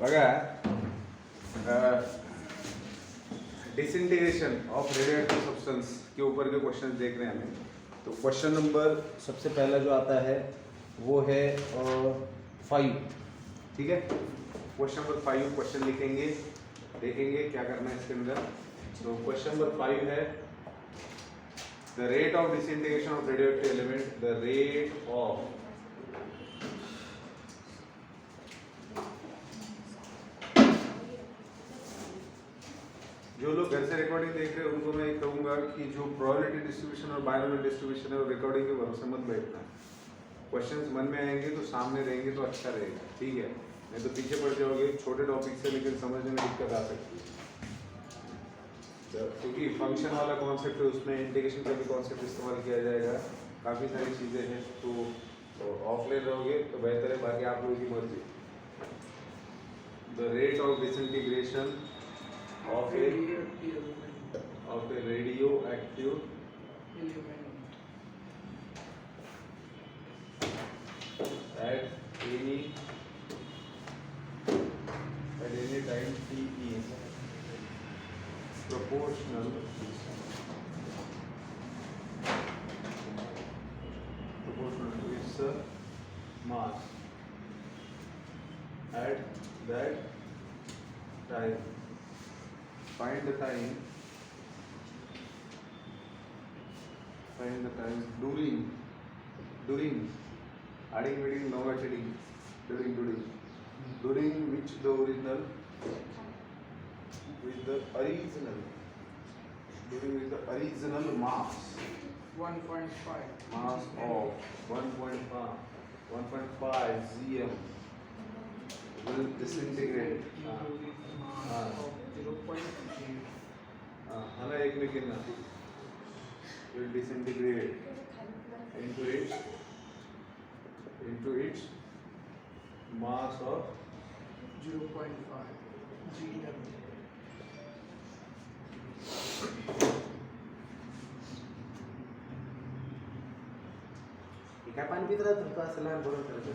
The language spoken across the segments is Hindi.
बघा डिसइंटीग्रेशन ऑफ रेडियोएक्टिव सब्सटेंस के ऊपर के क्वेश्चन देख रहे हैं हमें। तो क्वेश्चन नंबर सबसे पहला जो आता है वो है 5, ठीक है। क्वेश्चन नंबर 5 क्वेश्चन लिखेंगे, देखेंगे क्या करना है इसके अंदर। तो क्वेश्चन नंबर 5 है the rate of disintegration of radioactive element, the rate of जो लोग घर से रिकॉर्डिंग देख रहे हैं उनको मैं कहूँगा कि जो प्रोबेबिलिटी डिस्ट्रीब्यूशन और बायनोमियल डिस्ट्रीब्यूशन है वो रिकॉर्डिंग के भरोसे मत बैठना। क्वेश्चंस मन में आएंगे तो सामने रहेंगे तो अच्छा रहेगा, ठीक है। नहीं तो पीछे पड़ जाओगे छोटे टॉपिक से, लेकिन समझने में दिक्कत आ सकती है। क्योंकि फंक्शन वाला कॉन्सेप्ट है, उसमें इंटीग्रेशन का भी कॉन्सेप्ट इस्तेमाल किया जाएगा, काफ़ी सारी चीज़ें हैं। तो ऑफलाइन रहोगे तो बेहतर है, बाकी आप लोगों की मर्जी। The rate of disintegration of a radioactive at any time t is proportional to its mass at that time. Find the time during adding wedding no adding during which the original mass 1.5 mass of 1.5 cm will disintegrate हाँ एक में कितना will disintegrate into its mass of 0.5 GeV. काय पाणी पित राहतो का असं लहान बरोबर करायचं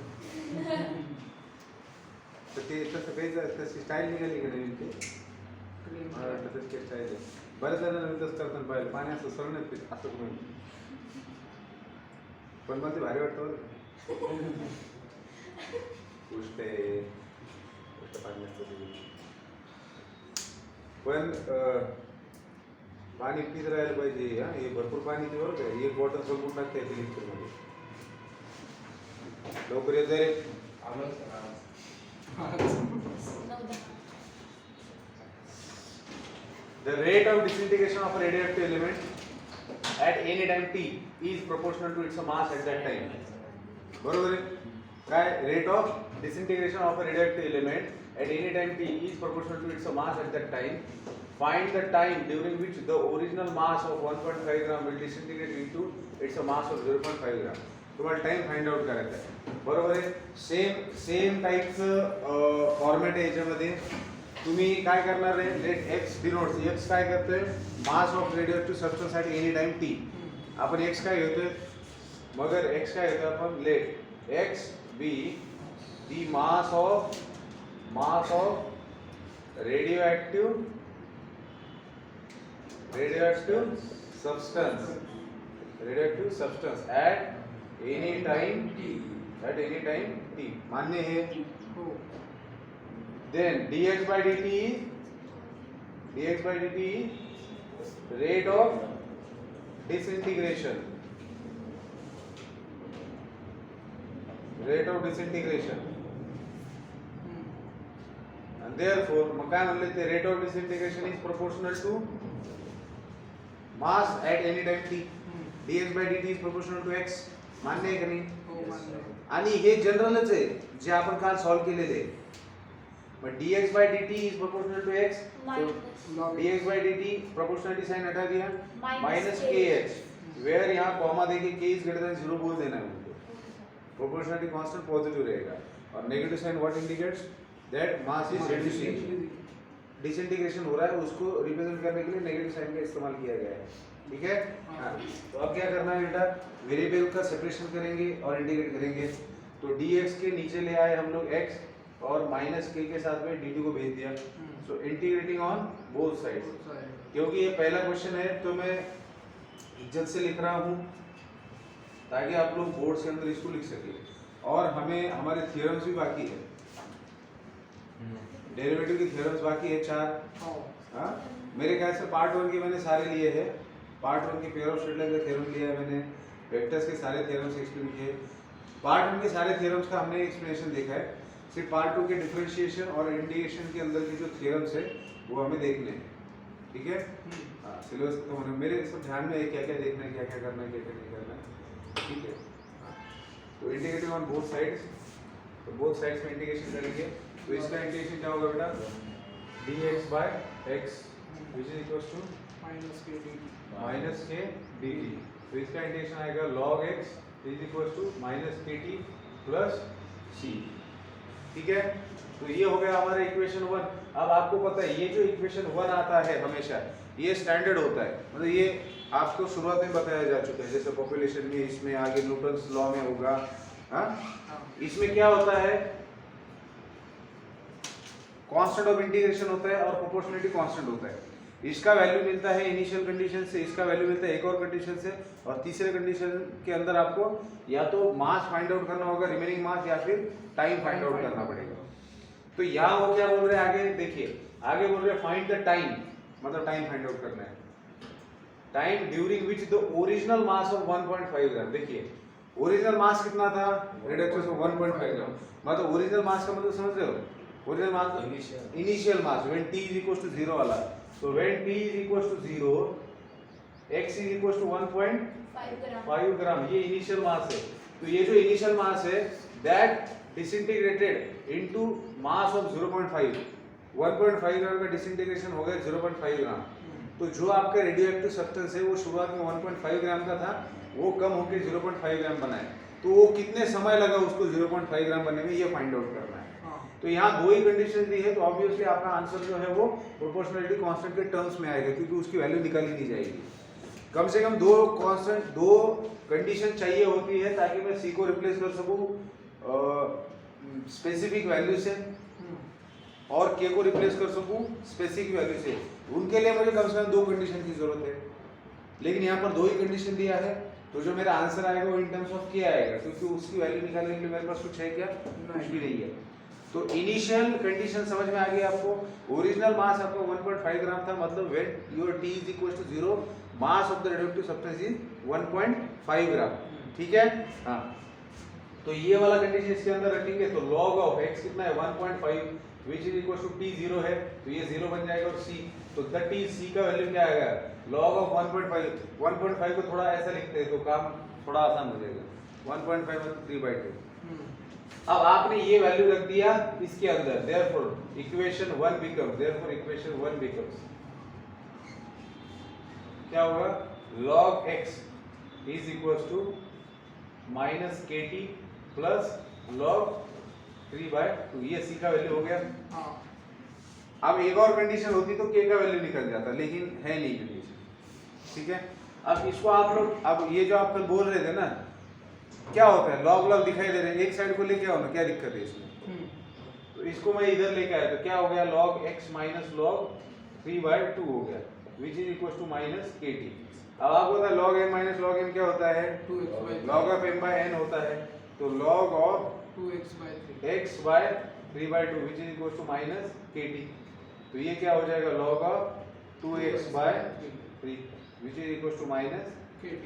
तर ते तसं काही तशी स्टाईल निघाली का नवीन ते मला वाटतं तशी स्टाईल आहे. बऱ्याच जणांना मी तसं करताना पाहिलं, पाणी असं सरळ पित असं करून, पण मला ते भारी वाटतं बरं. गोष्ट पाणी असतं पण पाणी पित राहायला पाहिजे. हा हे भरपूर पाणी ते बरं का, एक बॉटल संपून टाकता येते लिक्विडमध्ये. लवकर येत जाईल. The rate of disintegration of a radioactive element at any time t is proportional to its mass at that time. बरोबर आहे काय? Rate of disintegration of a radioactive element at any time t is proportional to its mass at that time. Find the time during which the original mass of 1.5 gram will disintegrate into its mass of 0.5 gram. तुम्हाला टाइम फाइंड आउट करायचा आहे, बरोबर आहे. सेम टाईपचं फॉर्मॅट आहे याच्यामध्ये. तुम्ही काय करणार आहे, लेट एक्स डिनोट्स, एक्स काय करतोय, mass of radioactive substance at any time T. आपण एक्स काय घेतोय, मगर एक्स काय घेतोय आपण, let X be the mass of radioactive substance at any time t. मान्य है? Then dx by dt rate of disintegration. And therefore मग काय म्हणले ते, rate of disintegration is proportional to mass at any time t. dx by dt is proportional to x. मान्य आहे का नाही? आणि हे जनरलच आहे जे आपण काल सॉल्व केलेले आहे. मग dx by dt is proportional to x, so dx by dt proportionality sign हटा दिया, minus kh, where यहाँ कॉमा देके k is greater than 0 बोल देना है उनको. Proportionality constant पॉजिटिव रहेगा और negative sign what indicates that mass is reducing. Disintegration हो रहा है, उसको रिप्रेजेंट करने के लिए नेगेटिव साइन का इस्तेमाल किया गया है, ठीक है. तो अब क्या करना है बेटा, वेरिएबल का सेपरेशन करेंगे और इंटीग्रेट करेंगे. तो dx के नीचे ले आए हम लोग x और माइनस के साथ में dt को भेज दिया। So integrating on both sides, क्योंकि ये पहला क्वेश्चन है तो मैं इज्जत से लिख रहा हूँ ताकि आप लोग बोर्ड के अंदर इसको लिख सके। और हमें हमारे थ्योरम्स भी बाकी है, डेरिवेटिव की थ्योरम्स बाकी है 4। हाँ, मेरे ख्याल से पार्ट 1 के मैंने सारे लिए हैं। पार्ट 1 के पेयर ऑफ स्ट्रेट लाइन का थ्योरम लिया है मैंने, वेक्टर्स के सारे थ्योरम्स एक्सप्लेन किए। पार्ट 1 के सारे थ्योरम्स का हमने एक्सप्लेनेशन देखा है, सिर्फ पार्ट 2 के डिफरेंशिएशन और इंटीग्रेशन के अंदर के जो थ्योरम्स है वो हमें देखने हैं। ठीक है, हाँ, सिलेबस खत्म होने मेरे सब ध्यान में है क्या क्या देखना है, क्या क्या करना है, क्या क्या नहीं करना है। ठीक है, तो इंटीग्रेटिंग ऑन बोथ साइड्स, तो बोथ साइड्स में इंटीग्रेशन करेंगे। तो इसका इंटीग्रेशन क्या होगा बेटा, dx by x which is equals to minus k dt। तो इसका इंटीग्रेशन आएगा log x is equals to minus kt plus c। ठीक है, तो ये हो गया हमारा इक्वेशन 1। अब आपको पता है ये जो इक्वेशन 1 आता है हमेशा ये स्टैंडर्ड होता है, मतलब ये आपको शुरुआत में बताया जा चुका है, जैसे पॉपुलेशन में, इसमें आगे न्यूटन्स लॉ में होगा। हाँ, इसमें क्या होता है, कांस्टेंट ऑफ इंटीग्रेशन होता है और प्रोपोर्शनलिटी कांस्टेंट होता है। इसका वैल्यू मिलता है इनिशियल कंडीशन से, इसका वैल्यू मिलता है एक और कंडीशन से, और तीसरे कंडीशन के अंदर आपको या तो मास फाइंड आउट करना होगा, रिमेनिंग मास, या फिर टाइम फाइंड आउट करना पड़ेगा। तो यहाँ वो क्या बोल रहे हैं आगे देखिए, आगे बोल रहे हैं फाइंड द टाइम, मतलब टाइम फाइंड आउट करना है, time during which the original mass of 1.5 ग्राम। देखिए ओरिजिनल मास कितना था रिडक्शन ऑफ 1.5 ग्राम, मतलब ओरिजिनल मास का मतलब समझ रहे हो, original mass initial mass when t is equal to 0 वाला। तो when t is equal to 0 x is equal to 1.5 gram, ये इनिशियल मास है। तो ये जो इनिशियल मास है that disintegrated into mass of 0.5, 1.5 ग्राम का डिसइंटीग्रेशन हो गया 0.5 ग्राम। तो जो आपका रेडियोएक्टिव सब्सटेंस है वो शुरुआत में 1.5 ग्राम का था, वो कम होकर 0.5 ग्राम बना है। तो वो कितने समय लगा उसको 0.5 ग्राम बनने में, ये फाइंड आउट करना है। तो यहाँ दो ही कंडीशन दी है, तो ऑब्वियसली आपका आंसर जो है वो प्रोपोर्शनलिटी कांस्टेंट के टर्म्स में आएगा, क्योंकि उसकी वैल्यू निकाली नहीं जाएगी। कम से कम दो कांस्टेंट, दो कंडीशन चाहिए होती है ताकि मैं सी को रिप्लेस कर सकूं स्पेसिफिक वैल्यू से और के को रिप्लेस कर सकूं स्पेसिफिक वैल्यू से। उनके लिए मुझे कम से कम दो कंडीशन की जरूरत है, लेकिन यहाँ पर दो ही कंडीशन दिया है। तो जो मेरा आंसर आएगा वो इन टर्म्स ऑफ के आएगा, क्योंकि उसकी वैल्यू निकालने के लिए मेरे पास कुछ है क्या, कुछ भी नहीं है। तो इनिशियल कंडीशन समझ में आ गई आपको, ओरिजिनल मास आपका 1.5 ग्राम था, मतलब when your t is equal to 0 mass of the radioactive substance is 1.5 gram. ठीक है, हाँ, तो ये वाला कंडीशन इसके अंदर रखेंगे। तो log ऑफ x कितना है 1.5 which is equal to t 0 है, तो ये 0 बन जाएगा, और c, तो द t c का वैल्यू क्या आएगा, log ऑफ 1.5 को थोड़ा ऐसा लिखते हैं तो काम थोड़ा आसान हो जाएगा, 1.5 मतलब 3/2। अब आपने ये वैल्यू रख दिया इसके अंदर, देयरफॉर इक्वेशन 1 बिकम्स क्या होगा, log x is equals to minus kt plus log 3/2, ये c का वैल्यू हो गया। अब एक और कंडीशन होती तो k का वैल्यू निकल जाता, लेकिन है नहीं कंडीशन। ठीक है, अब इसको आप लोग, अब ये जो आप कल बोल रहे थे ना, क्या होता है, लॉग लॉग दिखाई दे रहे हैं, एक साइड को लेके आओ ना, क्या दिक्कत है इसमें। तो इसको मैं इधर लेके आया तो क्या हो गया, log x माइनस log 3/2 हो गया, which is equal to minus kt। अब आपको पता है log n माइनस log n क्या होता है, log of m by n होता है। तो log of 2x by 3/2 which is equal to minus kt। तो ये क्या हो जाएगा, log of 2x by 3 which is equal to minus kt।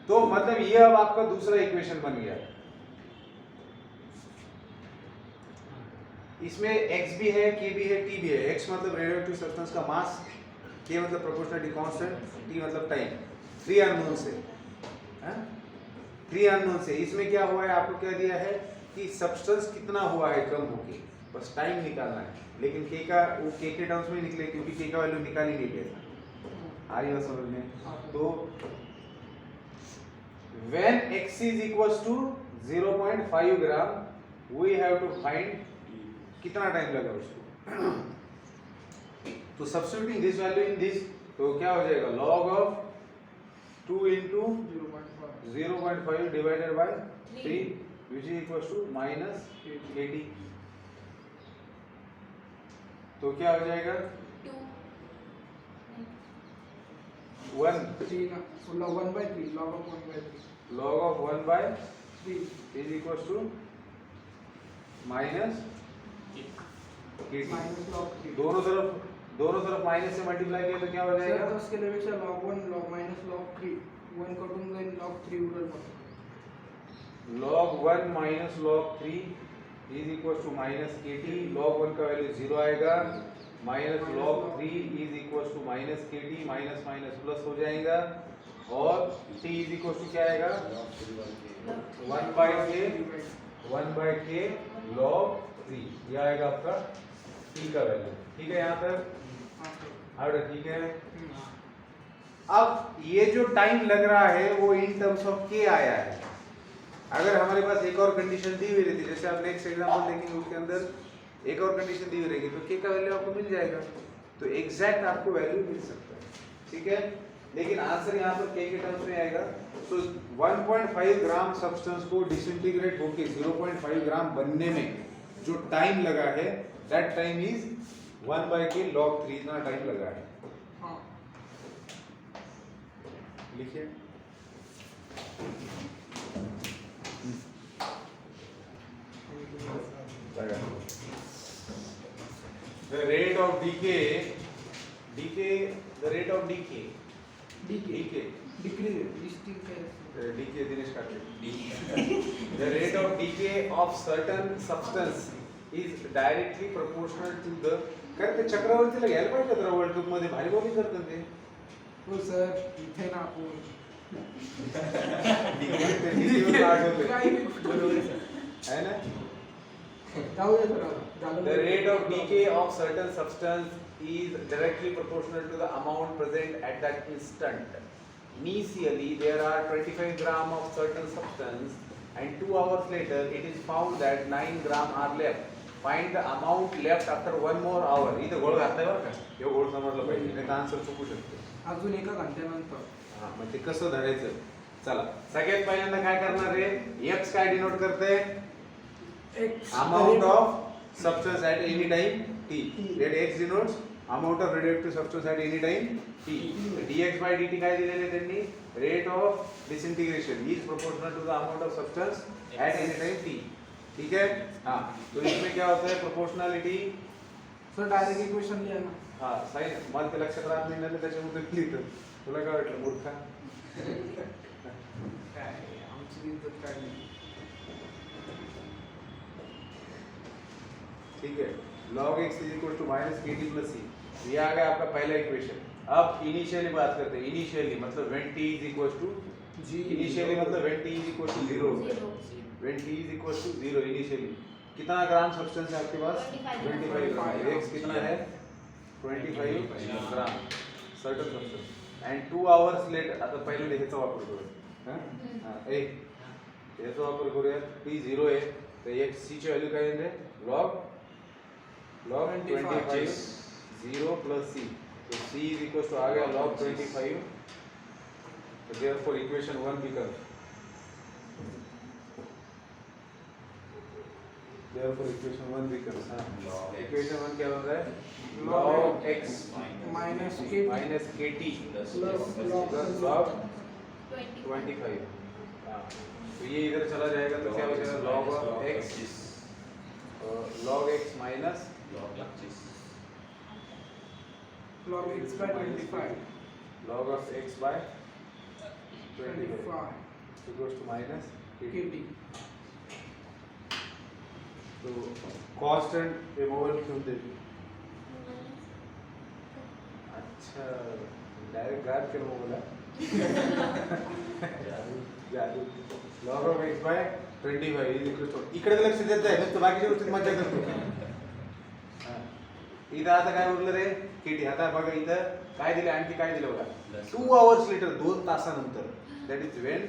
तो मतलब ये अब आपका दूसरा इक्वेशन बन गया। इसमें x भी है, k भी है, t भी है। x मतलब रेडियोएक्टिव सब्सटेंस का मास, k मतलब प्रोपोर्शनलिटी कांस्टेंट, t मतलब टाइम। 3 अननोन से, हैं? 3 अननोन से। इसमें क्या हुआ है, आपको क्या दिया है कि सब्सटेंस कितना हुआ है कम होके, बस टाइम निकालना है। लेकिन k का वो k के टर्म्स में निकले, क्योंकि k का वैल्यू निकाल ही नहीं गया। आ रही बात समझ में? तो when x is equals to 0.5 gram we have to find कितना टाइम लगा उसको। तो substituting this value in this, तो क्या हो जाएगा, log of 2 into 0.5 divided by 3 which is equals to minus 80। तो क्या हो जाएगा 1 3 ना log 1/3 log of 1/3 log of 1 by 3 is equals to minus KT। minus log 3 दोनों तरफ माइनस से मल्टीप्लाई किया तो क्या हो सर जाएगा तो उसके लिए पेक्षा log 1 log minus log 3 1 कटून जाईल log 3 उरल फक्त log 1 minus log 3 is equals to minus KT। log 1 का वैल्यू 0 आएगा minus log 3 is equals to minus KT minus minus plus हो जाएगा और T is equals to क्या आएगा 1 by K log 3 ये आएगा आपका T का वैल्यू। ठीक है यहाँ तक ठीक है। अब ये जो टाइम लग रहा है वो इन टर्म्स ऑफ K आया है। अगर हमारे पास एक और कंडीशन दी हुई रहती जैसे आप नेक्स्ट एग्जांपल देखेंगे उसके अंदर एक और कंडीशन दी हुई रहेगी तो K का वैल्यू आपको मिल जाएगा तो एग्जैक्ट आपको वैल्यू मिल सकता है। ठीक है लेकिन आंसर यहाँ पर K के टर्म्स में आएगा। तो 1.5 ग्राम सब्सटेंस को डिसइंटीग्रेट होके 0.5 ग्राम बनने में जो टाइम लगा है that time is 1 by K log 3 इतना टाइम लगा है। हां लिखिए the rate of decay decrease decay Dinesh काटे the rate of decay of certain substance is directly proportional to the करते चक्रवर्तीला घ्यायला पाहिजे तर वर्ल्ड कप मध्ये भारी बॉलिंग करतात ते हो सर इथे ना आपण है ना जाऊ दे सर झालं the rate of decay of certain substance is directly proportional to the amount present at that instant. Initially there are 25 gram of certain substance and 2 hours later it is found that 9 gram are left. Find the amount left after 1 more hour. इथे गोळ घातलाय बरं का हे गोळ समजलं पाहिजे नाही तर आन्सर चुकू शकतो। अजून एका घंट्यानंतर हां मग ते कसं धरायचं चला सगळ्यात पहिल्यांदा काय करणार आहे x काय डिनोट करते x amount of substance at any time t that x denotes amount of radioactive substance at any time t dx by dt काय दिलेले त्यांनी rate of disintegration is proportional to the amount of substance at any time t ठीक है हाँ तो इसमें क्या होता है प्रोपोर्शनलिटी सर डायरेक्ट इक्वेशन लिहा ना हाँ सही मला ते लक्षात राहत नाही ना त्याच्यामध्ये लिहितो तुला काय वाटलं मूर्खा काय आमची इज्जत काय नाही ठीक है log x is equal to minus kt plus c ये आ गया आपका पहला इक्वेशन। अब इनिशियली बात करते हैं इनिशियली मतलब when t is equal to जी इनिशियली मतलब when t is equal to 0 when t is equal to 0 initially कितना ग्राम सब्सटेंस है आपके पास 25 ग्राम x कितना है 25 gram certain substance and 2 hours later आता पहिले ह्याचा वापर करू हां हां ए याचा वापर करूया t 0 आहे तर x c ची व्हॅल्यू काय येते log 25 0 plus c तो c is equals to आ गया log 25 तो therefore equation 1 becomes therefore equation 1 becomes equation 1 क्या बन रहा है log x minus kt plus log 25 तो ये इधर चला जाएगा तो क्या हो जाएगा log of x log x minus log x by 25 log of x by 25 25 equals to minus kt तो कांस्टेंट रिमूवल क्यों दे अच्छा डायरेक्ट गायब कर बोला जादू log of x by 25 is equal to इकडे लक्ष देत आहे नुसतं बाकीच्या गोष्टीत मजा करतो हां इथं आता काय उरलं रे केटी आता बघा इथं काय दिलं आणखी काय दिलं बघा 2 आवर्स लेटर 2 तासानंतर that is when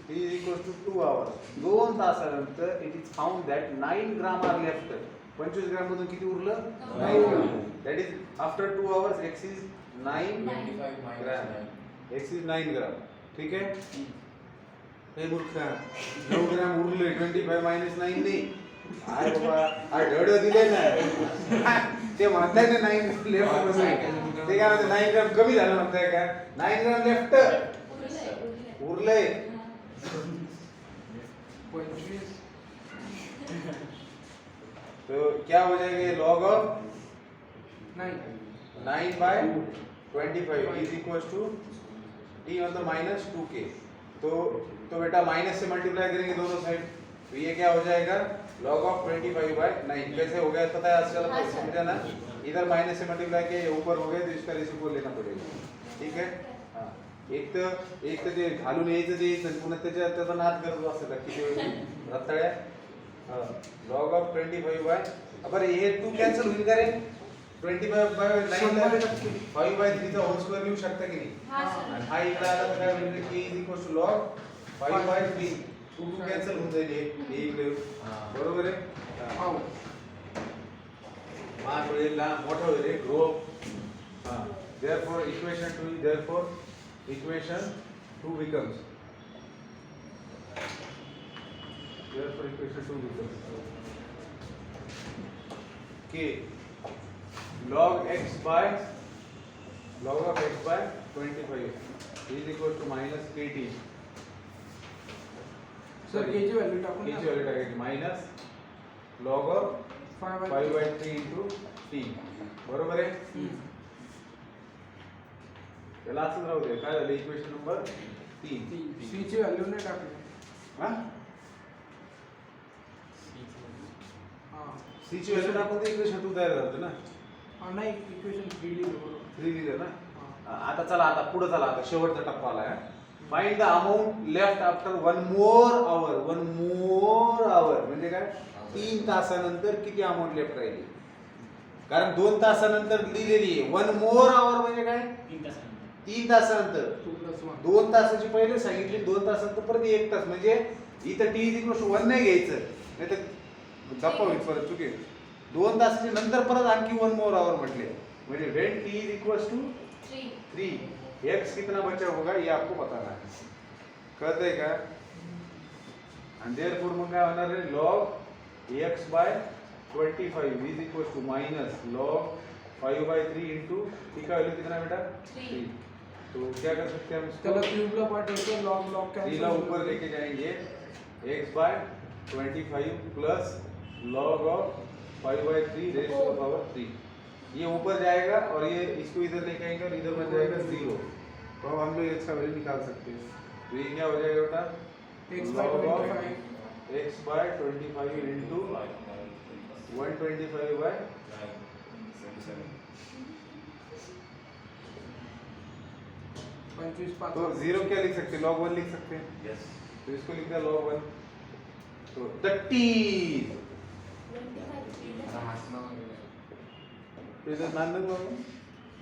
t is equals to 2 hours 2 तासानंतर it is found that 9 gram are left 25 ग्राम मधून किती उरलं 9 ग्राम that is after 2 hours x is 9 gram x is 9 ग्राम ठीक है हे मूर्खा 9 ग्राम उरले 25 मायनस 9 नाही अरे बाबा अरे डड दिले ना ते म्हणताय ना 9 लेफ्ट बसून ते काय म्हणते 9 ग्राम कमी झालं म्हणताय का 9 ग्राम लेफ्ट उरले 25 तो क्या हो जाएगा ये log of 9 9 by 25 is equals to t मतलब माइनस 2k तो बेटा माइनस से मल्टीप्लाई करेंगे दोनों साइड तो ये क्या हो जाएगा log ऑफ 25 by 9 कैसे हो गया पता है आज चलो समझा ना इधर माइनस से मल्टीप्लाई किया ये ऊपर हो गया तो इसका रेसिप्रोकल लेना पड़ेगा ठीक है हां एक तर जे घालून यायचं जे पुन्हा त्याचा नाद करत असतं किती वेळ रताळ्या log ऑफ 25 by बरं हे 2 कॅन्सल होईल का रे 25 by 9 ला 5 by 3 चा होल स्क्वेअर लिहू शकता की नाही आणि हा इकडे आला तर काय होईल k log 5 by 3 2 कॅन्सल होऊन जाईल हे इकडे बरोबर आहे हां मार्क होईल ना मोठा होईल रे ग्रो हां therefore equation 2 becomes therefore equation 2 becomes k log of x by 25 is equal to minus kt sir के ची व्हॅल्यू टाकून k ची व्हॅल्यू टाकायची minus log of 5 by 3 into t बरोबर आहे याला असंच राहू दे काय झालं इक्वेशन नंबर 3 सी ची व्हॅल्यू नाही टाकली हा हां c ची व्हॅल्यू टाकून ते इक्वेशन 2 तयार झालं ना नाही इक्वेशन 3 लिहिलं बरोबर 3 दिलं ना आता चला आता पुढे चला आता शेवटचा टप्पा आलाय find the amount left after one more hour म्हणजे काय 3 तासानंतर किती अमाउंट लेफ्ट राहिली कारण 2 तासानंतर लिहिलेली आहे वन मोर आवर म्हणजे काय 3 तासानंतर 2 तासाची पहिले सांगितली 2 तासानंतर परत 1 तास म्हणजे इथं t 1 नाही घ्यायचं नाही तर गप्पा होईल परत चुके 2 तासाच्या नंतर परत आणखी वन मोर आवर म्हटले म्हणजे when t is equals to 3 x कितना बचा होगा ये आपको बताना है कहते हैं क्या and therefore मग काय होणार आहे log x by 25 is equals to minus log 5 by 3 into t का वैल्यू कितना बेटा 3 तो क्या कर सकते हैं हम इसको त्याला क्यूब ला पाठवतो लॉग थ्री ला ऊपर लेके जाएंगे x by 25 plus log of 5 by 3 raised to the power 3 ये ऊपर जाएगा और ये इसको इधर लेके आएंगे और इधर बन जाएगा 0 तो अब हम लोग x का वैल्यू निकाल सकते हैं तो ये क्या हो जाएगा बेटा x by 25 into 125 by तो 0 क्या लिख सकते हैं log 1 लिख सकते हैं यस तो इसको लिख दिया log 1 तो 30 तो इधर मान लो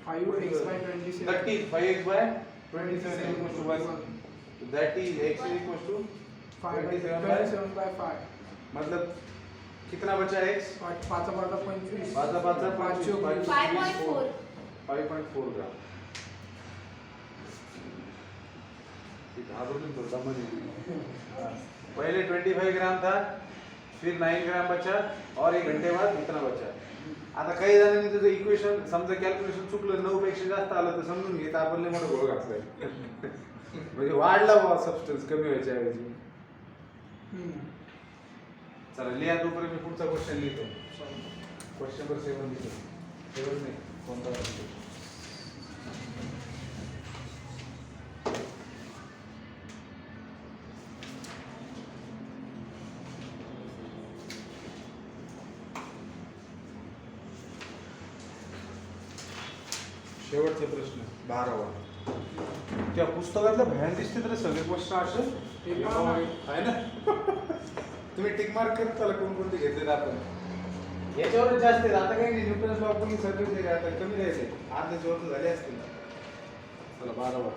5x by 27 30 5x by 27 equals to 1 so that is x is equals to 27 by 5 मतलब कितना बचा x 5 5 25 5 5.4 5.4 ग्राम पहले 25 ग्राम था फिर 9 ग्राम बचा और 1 घंटे बाद इतना बचा आता काही जणांनी तुझं इक्वेशन समजा कॅल्क्युलेशन चुकलं 9 पेक्षा जास्त आलं तर समजून घे तर आपण लय मोठं घोळ घातलाय म्हणजे वाढला बा सबस्टन्स कमी व्हायच्या ऐवजी चला लिहा तोपर्यंत मी पुढचा क्वेश्चन लिहितो क्वेश्चन नंबर 7 लिहितो 7 नाही कोणता शेवटचा प्रश्न 12वा त्या पुस्तकातलं भयान दिसते तर सगळे क्वेश्चन असे आहे ना तुम्ही टिक मार्क करत चला कोणकोणते घेतलेत आपण याच्यावर जास्त आहे आता काही नाही न्यूटन लॉ पण सर्विस आहे आता कमी द्यायचे आज त्याच्यावर झाले असतील चला 12वा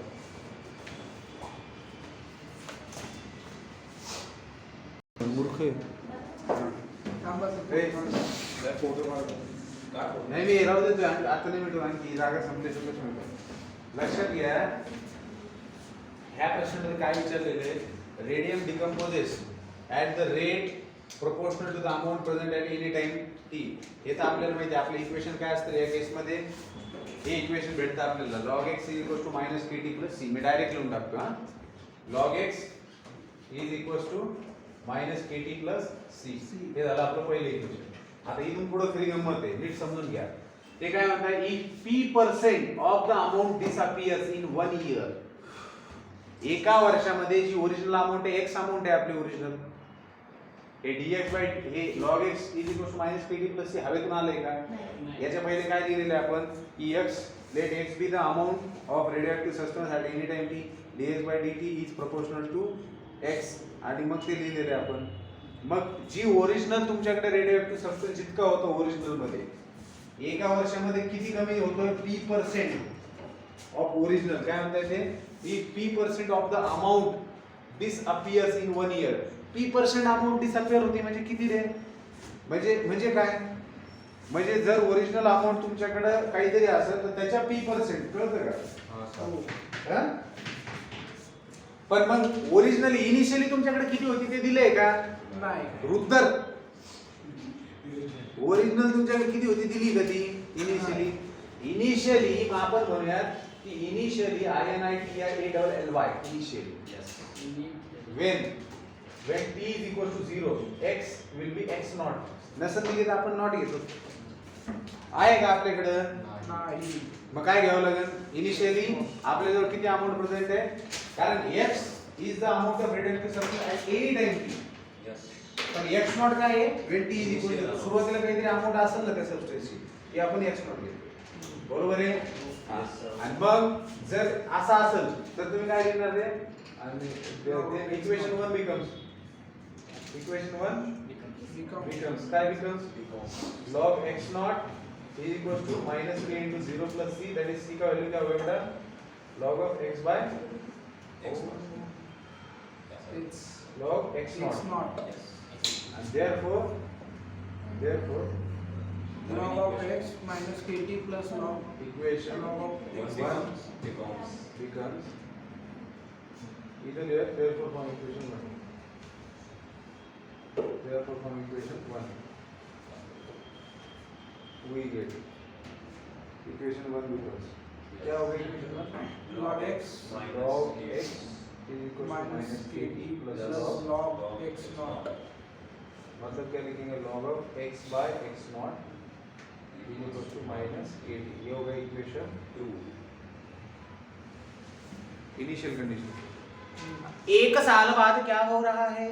मूर्ख आहे फोटो मारतो नाही मी राहू देतो आता नाही मिळतो आणखी जागा संपल्याचं प्रश्न होतो लक्षात घ्या ह्या प्रश्नामध्ये काय विचारलेलं आहे radium decomposes at the rate proportional to the amount present at any time t. हे तर आपल्याला माहिती आहे. आपलं इक्वेशन काय असतं या केस मध्ये? हे इक्वेशन भेटतं आपल्याला log x is equals to minus kt plus c. Me direct लिहून टाकतो हा. log x is equals to minus kt plus c. हे झालं आपलं पहिलं इक्वेशन. आता इथून पुढे खरी गंमत आहे, नीट समजून घ्या. ते काय म्हणतात? if p% of the amount disappears in 1 year. एका वर्षामध्ये जी ओरिजिनल अमाउंट आहे x अमाउंट आहे आपली ओरिजिनल. हे dx बाय हे log x is equals to minus kt plus c हवेतून आलंय का? याच्या पहिले काय लिहिलेलं आहे आपण? की x let x be the amount of radioactive substance at any time t dx by dt is proportional to x आणि मग ते लिहिलेलं आहे आपण. मग जी ओरिजिनल तुमच्याकडे रेडिओएक्टिव्ह सबस्टन्स जितका होता ओरिजिनल मध्ये एका वर्षामध्ये किती कमी होतोय? p% of original. काय म्हणतात ते? p% of the amount disappears in 1 year. p% amount disappear होते म्हणजे किती रे? म्हणजे काय? म्हणजे जर ओरिजिनल अमाउंट तुमच्याकडे काहीतरी असेल तर त्याच्या p% कळतं का? हा? पण मग ओरिजिनली इनिशियली तुमच्याकडे किती होती ते दिले का? नाही. रुद्र ओरिजिनल तुमच्याकडे किती होती दिली कधी? इनिशियली आपण म्हणूयात की initially INITIALLY initially when t is equal to 0 x will be x naught. नसेल दिली तर आपण नॉट घेतो. आहे का आपल्याकडे? नाही. मग काय घ्यावं लागेल? इनिशियली आपल्याजवळ किती अमाउंट प्रेझेंट आहे? कारण x is the amount of radioactive substance at any time t. पण x नॉट काय आहे? when t is equal to 0. सुरुवातीला काहीतरी अमाउंट असेल ना त्या सबस्टन्सची, की आपण x नॉट घेतो. बरोबर आहे? आणि मग जर असा असेल तर तुम्ही काय लिहिणार रे? आणि इक्वेशन 1 becomes काय becomes log x naught is equal to minus k into 0 plus c. that is c का वैल्यू क्या होगा बेटा? log of x by It's log x it's naught. not. And therefore Log of x minus kt plus log equation log of x 1 becomes either here. Therefore from equation 1 we get equation 1 becomes क्या होगा equation 1? log x log x is equal to minus kt plus log x naught. मतलब क्या लिखेंगे? log of x by x naught is equal to minus kt. ये होगा इक्वेशन 2. Initial condition. एक साल बाद क्या हो रहा है?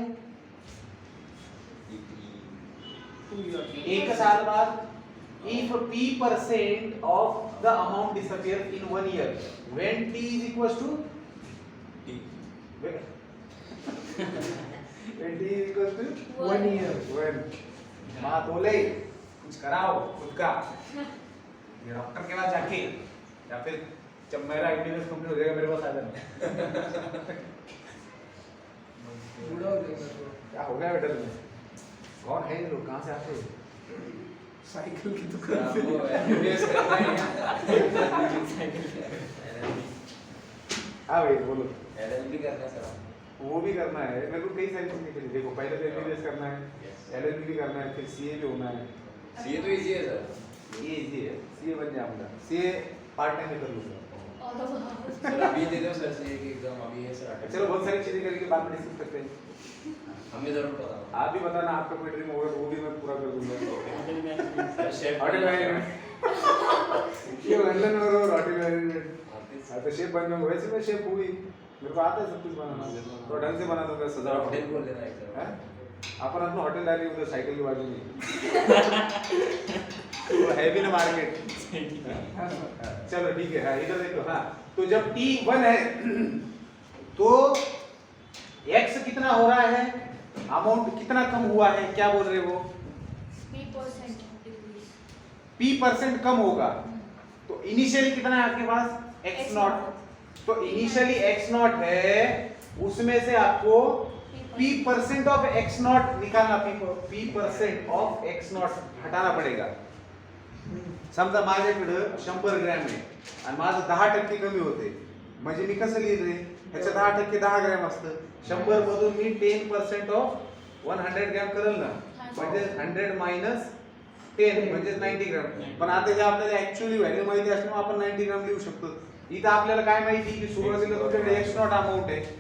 2 years. एक साल बाद if p% of the amount disappears in 1 year when t is equals to when t is equals to 1 year. when माँ बोले कुछ कराओ खुद का, ये डॉक्टर के पास जाके या फिर जब मेरा एमबीबीएस कंप्लीट हो जाएगा मेरे पास आ जाना. बूढ़ा हो जाएगा तो क्या हो गया बेटा तुम्हें? कौन है ये लोग? कहाँ से आते हो? साइकिल की दुकान से. एमबीबीएस करना है हाँ भाई बोलो. एलएलबी करना है सर. वो भी करना है. मेरे को कई सारी चीजें करनी. देखो पहले तो एमबीबीएस करना है, एलएलबी भी करना है, फिर सीए भी होना है. सीए तो इजी है सर. ये इजी है. सीए बन जाऊंगा. सीए पार्ट टाइम में कर लूंगा. सर अभी दे दो सर सीए की एग्जाम अभी है सर. चलो बहुत सारी चीजें करके बाद में डिस्कस करते हैं. हमें जरूर पता. आप भी बताना आपका कोई ड्रीम होगा तो वो भी मैं पूरा कर दूंगा. शेफ होटल मैनेजमेंट ये लंदन में और होटल मैनेजमेंट. हाँ तो शेफ बन जाऊंगा. वैसे मैं शेफ हुई, मेरे को आता है सब कुछ बनाना. तो ढंग से बना दूंगा. सजा होटल बोल देना एक सर. अपन अपना होटल डाली उधर साइकिल की बाजू में. तो है भी ना मार्केट. चलो ठीक है. हाँ इधर देखो. हाँ तो जब t 1 है तो x कितना हो रहा है? अमाउंट कितना कम हुआ है? क्या बोल रहे हो? p% कम होगा. तो इनिशियली कितना है आपके पास? x not. तो इनिशियली x नॉट है, उसमें से आपको p% ऑफ x नॉट निकालना. p% ऑफ x नॉट हटाना पडेगा. समजा माझ्याकडे 100 ग्रॅम आहे आणि माझं 10% कमी होते. म्हणजे मी कसं लिहिलंय ह्याच्या 10% 10 ग्रॅम असतं 100 मधून मी 10% ऑफ 100 ग्रॅम करेल ना म्हणजे 100 मायनस 10 म्हणजे 90 ग्रॅम पण आता हे आपल्याला ऍक्च्युअली व्हॅल्यू माहिती असल्यामुळे आपण 90 ग्रॅम लिहू शकतो इथं आपल्याला काय माहिती की सुरुवातीला तुमच्याकडे x नॉट अमाउंट आहे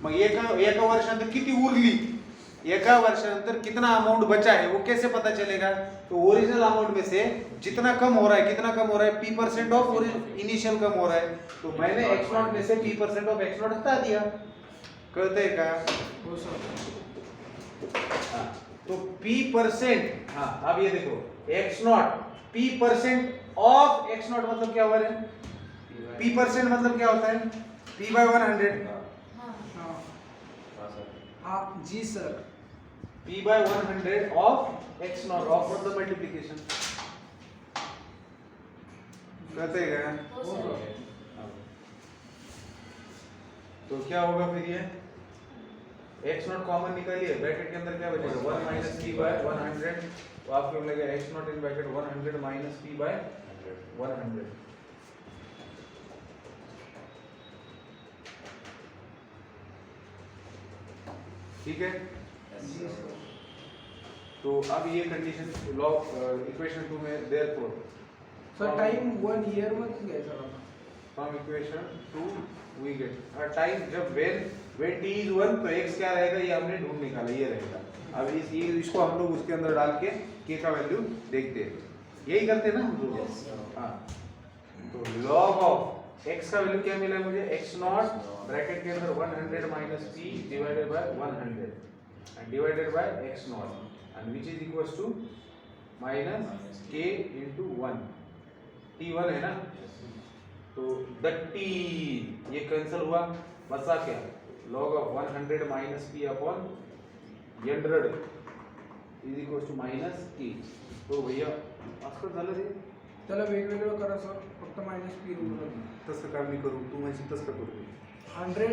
मग एका वर्षानंतर किती उरली एका वर्षानंतर कितना अमाउंट बचा है वो कैसे पता चलेगा तो ओरिजिनल अमाउंट में से जितना कम हो रहा है कितना कम हो रहा है p% ऑफ इनिशियल कम हो रहा है तो मैंने x नॉट में से p% ऑफ x नॉट हटा दिया कळतंय का हो सर हाँ, तो p% हाँ अब ये देखो x not p% of x not मतलब क्या हुआ है p% मतलब क्या होता है p by 100 हाँ हाँ सर हाँ जी sir p by 100 of x naught of मतलब multiplication कहते हैं हो हो सर सर तो क्या होगा फिर ये x naught कॉमन निकालिए ब्रैकेट के अंदर क्या बचेगा 1 minus p by 100 तो आपको मिलेगा x naught in bracket 100 minus p by 100 ठीक है जी सर तो अब ये कंडीशन लॉ इक्वेशन 2 में देयरफॉर सर टाइम 1 ईयर मध्ये घ्यायचा होता from equation 2 we get time जब when t is 1 तो x क्या रहेगा ये हमने ढूंढ निकाला ये रहेगा अब इसको हम लोग उसके अंदर डाल के k का वैल्यू देखते हैं यही करते हैं ना हम लोग हाँ तो log ऑफ x का वैल्यू क्या मिला है मुझे x नॉट ब्रैकेट के अंदर 100 minus p divided by 100 and divided by x naught and which is equals to minus k into 1 t1 है ना तो the t ये कैंसिल हुआ बचा क्या log of 100 minus p upon 100 is equals to minus k तो भैया असं झालं रे त्याला वेगवेगळं करा सर फक्त मायनस पी रूल तसं काम मी करू तू म्हणजे तसं करू 100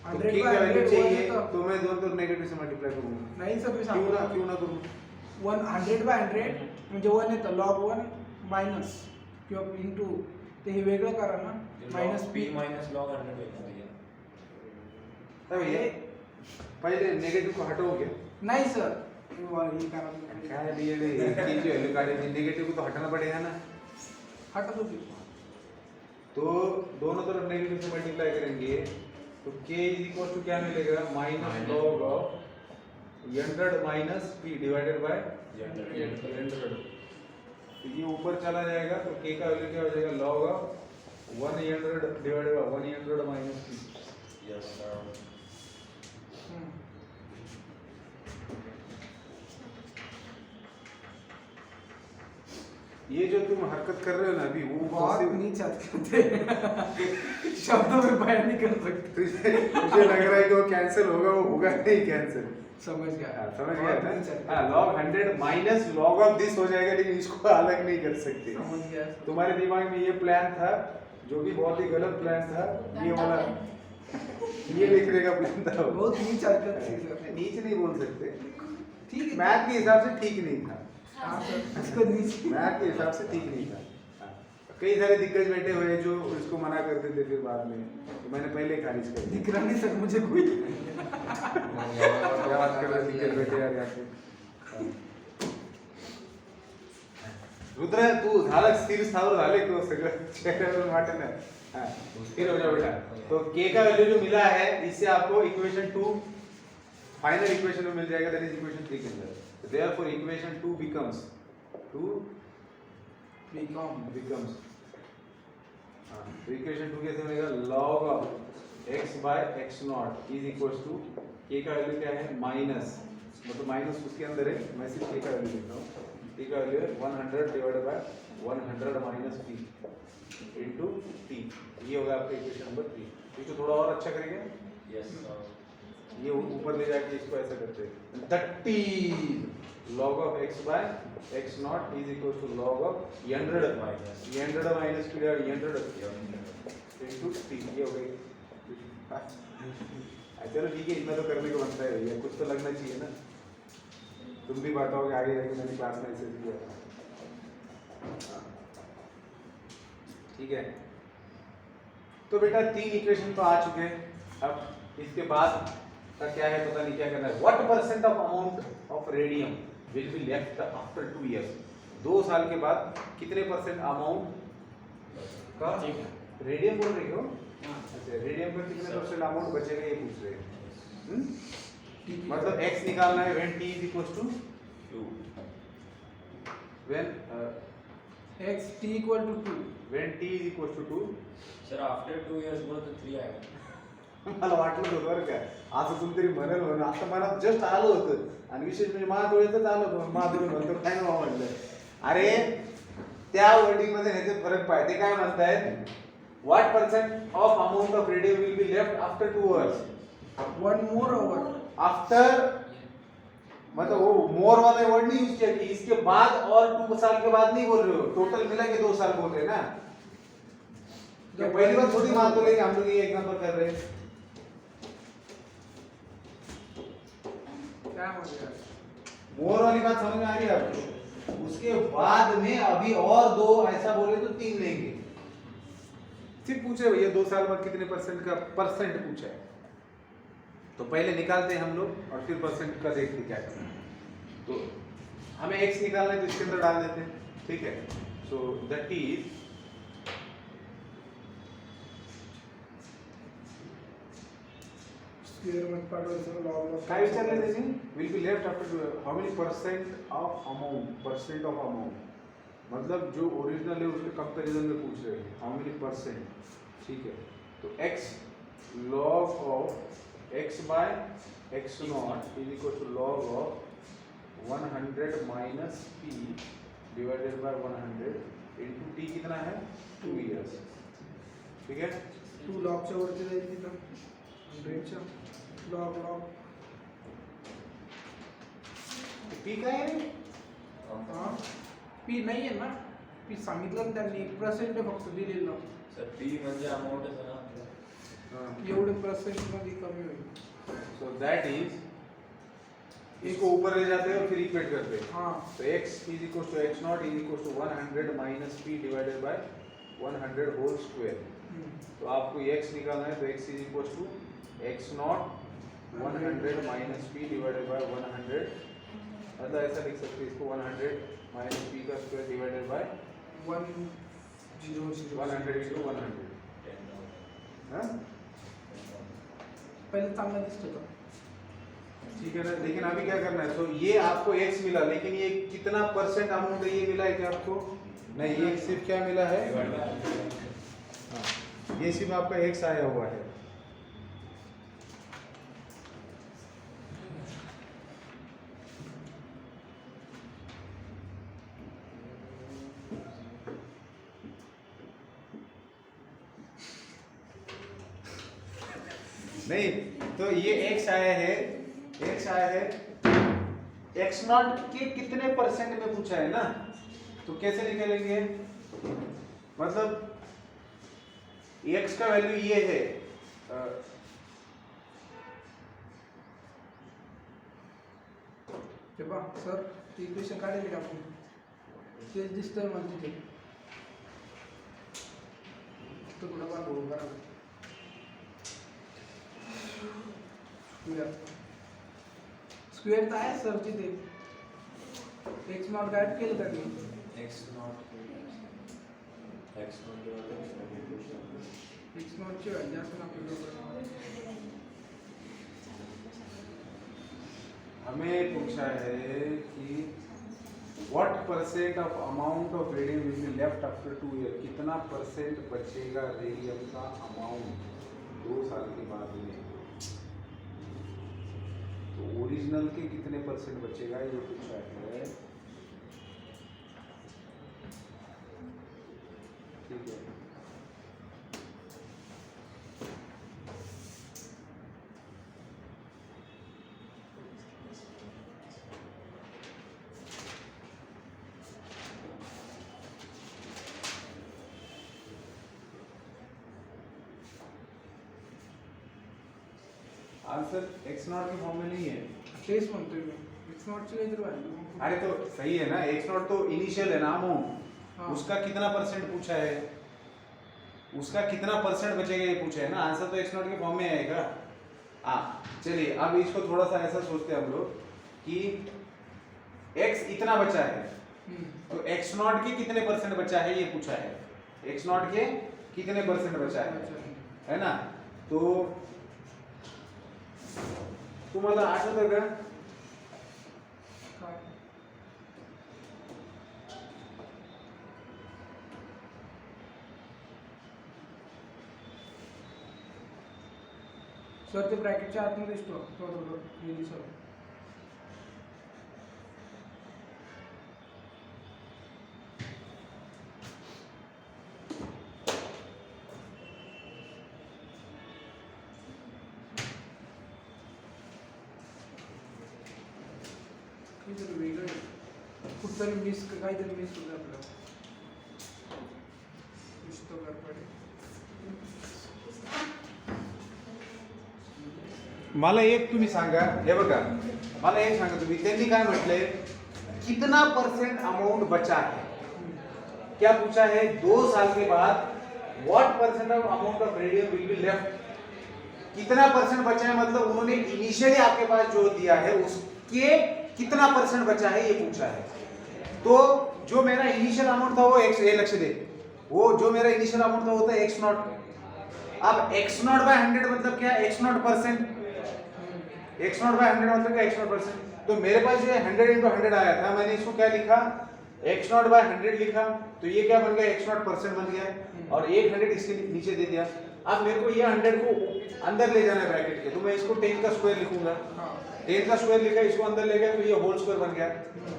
तो 100 k बाय का वैल्यू 100 चाहिए वन तो मैं दोनों तरफ नेगेटिव से मल्टीप्लाई करूंगा नाही सर मी क्यों ना करूं 100 बाय 100 म्हणजे 1 येतं लॉग 1 मायनस किंवा इनटू ते हे वेगळं करा ना minus p P minus log 100 होता है तब ये पहले नेगेटिव को हटाओगे नाही सर ये करा क्या लिए रे की जो वैल्यू काटेंगे नेगेटिव को तो हटाना पड़ेगा ना हटा दो तो दोनों तरफ नेगेटिव से मल्टीप्लाई करेंगे तो k इज इक्वल टू क्या मिलेगा minus log of 100 minus p divided by 100 तो ये ऊपर चला जाएगा तो k का वैल्यू क्या हो जाएगा log of 100 divided by 100 minus p yes sir ये जो तुम हरकत कर रहे हो ना अभी वो बहुत नीच करते शब्दों में बयान नहीं कर सकते मुझे लग रहा है कि वो कैंसिल होगा वो होगा नहीं कैंसिल समझ गया समझ गया ना हाँ log 100 minus log of this हो जाएगा लेकिन इसको अलग नहीं कर सकते समझ गया तुम्हारे दिमाग में ये प्लान था जो कि बहुत ही गलत प्लान था ये वाला ये लिखने का प्लान था बहुत नीच हरकत थी सर नीच नहीं बोल सकते ठीक है मैथ के हिसाब से ठीक नहीं था हाँ सर इसको नीच मैथ के हिसाब से ठीक नहीं था हाँ। कई सारे दिग्गज बैठे हुए हैं जो इसको मना करते थे फिर बाद में तो मैंने पहले ही खारिज कर दिया दिख रहा नहीं सर मुझे कोई क्या बात कर रहे हो दिग्गज बैठे यार यहाँ पे हाँ। रुद्र तू झालं स्थिर स्थावर झाले तो सगळं चेहऱ्यावरून वाटत आहे हाँ, स्थिर हो जाओ बेटा तो k का वैल्यू जो मिला है इससे आपको इक्वेशन 2 फाइनल इक्वेशन में मिल जाएगा दैट इज इक्वेशन 3 के अंदर therefore equation 2 becomes हाँ तो इक्वेशन 2 कैसे मिलेगा log of x by x naught is equals to k का वैल्यू क्या है माइनस मतलब माइनस उसके अंदर है मैं सिर्फ k का वैल्यू लिख रहा हूँ k का वैल्यू है 100 divided by 100 minus p into t ये होगा आपका इक्वेशन नंबर 3 इसको थोड़ा और अच्छा करेंगे yes sir ये ऊपर ले जाके इसको ऐसा करते हैं 30 log of x by x naught is equal to log of 100 minus p by 100 into t ये हो गई चलो ठीक है इतना तो करने को बनता है भैया कुछ तो लगना चाहिए ना तुम भी बताओगे आगे जाके मैंने क्लास में ऐसे किया था ठीक है तो बेटा 3 इक्वेशन तो आ चुके हैं। अब इसके बाद का क्या है पता नहीं क्या करना है। What percent of amount of radium will be left after 2 years. 2 साल के बाद कितने परसेंट अमाउंट का रेडियम बोल रहे हो? अच्छा, रेडियम का कितने परसेंट अमाउंट बचेगा ये पूछ रहे हैं। मतलब x निकालना है when t is equals to 2, when x t equal to 2 when t is equals to 2। Sir after 2 years बोल तो 3 आएगा। मला वाटलं होतं बरं काय असं कुणीतरी म्हणेल म्हणून आता मनात जस्ट आलं होतं आणि विशेष म्हणजे महाडोळ्यातच आलं होतं महाडोळे म्हणतो काय नाव म्हटलं अरे त्या वर्डिंग मध्ये ह्याचे फरक पाहिजे ते काय म्हणतायत what percent of amount of radium will be left after 2 years. One more over after मतलब वो मोर वाला वर्ड नहीं यूज किया कि इसके बाद और 2 साल के बाद नहीं बोल रहे हो, टोटल मिला के 2 साल बोल रहे हैं ना। क्या पहली बार थोड़ी मान तो लेंगे हम लोग ये एग्जांपल कर रहे हैं। क्या हो गया? मोर वाली बात समझ में आ रही है आपको? उसके बाद में अभी और 2 ऐसा बोले तो 3 लेंगे। सिर्फ पूछे भैया 2 साल बाद कितने परसेंट का परसेंट पूछा है तो पहले निकालते हैं हम लोग और फिर परसेंट का देखते क्या करना है। तो हमें x निकालना है तो इसके अंदर डाल देते हैं, ठीक है। सो दैट इज स्क्वेयर में पाठवायचं लॉग काय विचारले त्यांनी will be left after how many percent of amount मतलब जो ओरिजिनल है उसके कंपैरिजन में पूछ रहे हैं हाउ मेनी परसेंट, ठीक है। तो x log of x by x naught is equal to log of 100 minus p divided by 100 into t कितना है 2 years, ठीक है। 2 लॉगच्या वरती जाईल तिथं 100च्या लॉग p काय आहे रे? हां पी नाही आहे ना पी सांगितलं ना त्यांनी 1% आहे फक्त दिलेलं सर पी म्हणजे अमाउंट आहे ना एवढे पर्सेंट मध्ये कमी होईल। सो दैट इज इसको ऊपर ले जाते हैं और फिर इक्वेट करते हैं। हाँ तो x is equal to x naught is equal to 100 minus p divided by 100 whole square। तो आपको x निकालना है तो x is equal to x naught 100 minus p divided by 100 मतलब ऐसा लिख सकते हैं इसको 100 minus p का square divided by 100 into 100। हाँ पहले चांगला दिसत होता ठीक है ना। लेकिन अभी क्या करना है तो ये आपको x मिला लेकिन ये कितना परसेंट अमाउंट है ये मिला है क्या आपको? नहीं ये सिर्फ क्या मिला है हाँ, ये सिर्फ आपका x आया हुआ है। नहीं तो ये x आया है x नॉट के कितने परसेंट में पूछा है ना तो कैसे निकालेंगे मतलब x का वैल्यू ये है ते पहा सर ती इक्वेशन काढली का आपण तेच दिसतंय मला तिथे तो कुठं बघा बघू करा स्क्वेअर तर आहे सर तिथे एक्स नॉट गाईड केलं त्यांनी एक्स नॉट एक्स नॉटची व्हॅल्यू असं आपल्याला हमें पूछा है कि what percent of amount of radium will be left after 2 year कितना परसेंट बचेगा रेडियम का अमाउंट 2 साल के बाद में तो ओरिजिनल के कितने परसेंट बचेगा ये पूछा है, ठीक है। आंसर x नॉट की फॉर्म में नहीं है। तेच म्हणतोय मी एक्स नॉटची काहीतरी व्हॅल्यू अरे तो सही है ना x नॉट तो इनिशियल है ना अमाउंट हाँ। उसका कितना परसेंट पूछा है उसका कितना परसेंट बचेगा ये पूछा है ना, आंसर तो x नॉट के फॉर्म में आएगा। चलिए अब इसको थोड़ा सा ऐसा सोचते हैं हम लोग कि x इतना बचा है, तो x नॉट के कितने परसेंट बचा है ये पूछा है, x नॉट के कितने परसेंट बचा है ना। तो तुम्हाला आठवतं का सर ते ब्रॅकेटच्या आतमध्ये लिहिली सर. काहीतरी वेगळं आहे. कुठतरी काहीतरी मिस होतं आपलं. मला एक तुम्ही सांगा, हे बघा मला एक सांगा तुम्ही, त्यांनी काय म्हटलंय कितना परसेंट अमाउंट बचा है, क्या पूछा है 2 साल के बाद what percent of amount of radium will be left, कितना परसेंट बचा है, मतलब उन्होंने इनिशियली आपके पास जो दिया है उसके कितना परसेंट बचा है ये पूछा है। तो जो मेरा इनिशियल अमाउंट था वो एक्स, ये लक्ष्य दे, वो जो मेरा इनिशियल अमाउंट था वो था एक्स नॉट। अब एक्स नॉट बाय 100 मतलब क्या, x nought percent, x nought by 100 मतलब क्या, एक्स नॉट परसेंट। तो मेरे पास जो है 100 into 100 आया था, मैंने इसको क्या लिखा, एक्स नॉट बाय 100 लिखा, तो ये क्या बन गया, एक्स नॉट परसेंट बन गया, और एक 100 इसके नीचे दे दिया। अब मेरे को ये 100 को अंदर ले जाना है ब्रैकेट के, तो मैं इसको 10 का स्क्वायर लिखूंगा, 10 का स्क्वायर लिखा, इसको अंदर ले गया तो ये होल स्क्वायर बन गया।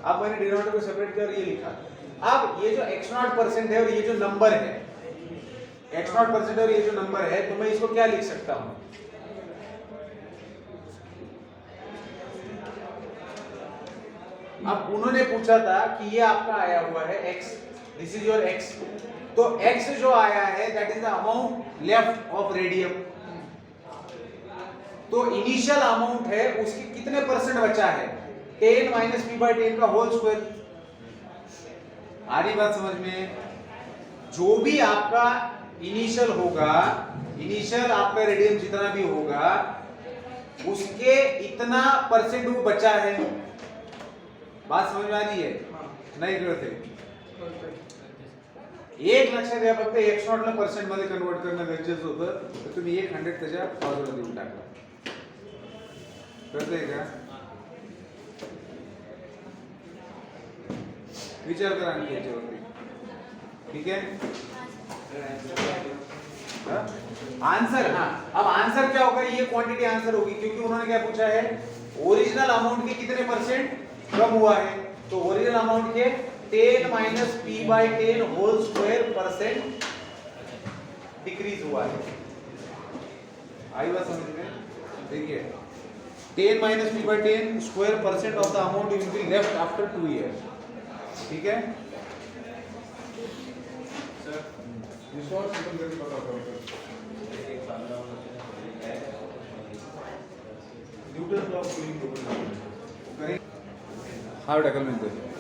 अब मैंने डिनोमिनेटर को सेपरेट किया और ये लिखा। अब ये जो एक्स नॉट परसेंट है और ये जो नंबर है, एक्स नॉट परसेंट और ये जो नंबर है, तो मैं इसको क्या लिख सकता हूँ, अब उन्होंने पूछा था कि ये आपका आया हुआ है x, this is your x, तो x जो आया है that is the amount left of radium, तो इनिशियल अमाउंट है उसकी कितने परसेंट बचा है, 10 माइनस p बाई 10 का होल स्क्वायर। आ रही बात समझ में, जो भी आपका इनिशियल होगा, इनिशियल आपका रेडियम जितना भी होगा उसके इतना परसेंट वो बचा है, बात समझ में आ रही है, नाही कळते, एक लक्षात घ्या फक्त एक्स नॉट ला पर्सेंट मध्ये कन्वर्ट करणं गरजेचं होतं, तर तुम्ही 100 त्याच्या बाजूला देऊन टाकला, कळतंय का, विचार करा आणखी याच्यावरती, ठीक है। आंसर, हाँ अब आंसर क्या होगा, ये क्वांटिटी आंसर होगी, क्योंकि उन्होंने क्या पूछा है, ओरिजिनल अमाउंट के कितने परसेंट कम हुआ है, तो ओरिजिनल अमाउंट के 10 minus p by 10 whole square percent decrease हुआ है। आई बात समझ में, देखिए 10 minus p by 10 square percent of the amount will be left after 2 years, ठीक है। सर इसको और सिंपल करके बताओ, न्यूटन लॉ ऑफ कूलिंग करें, हाँ ढकल में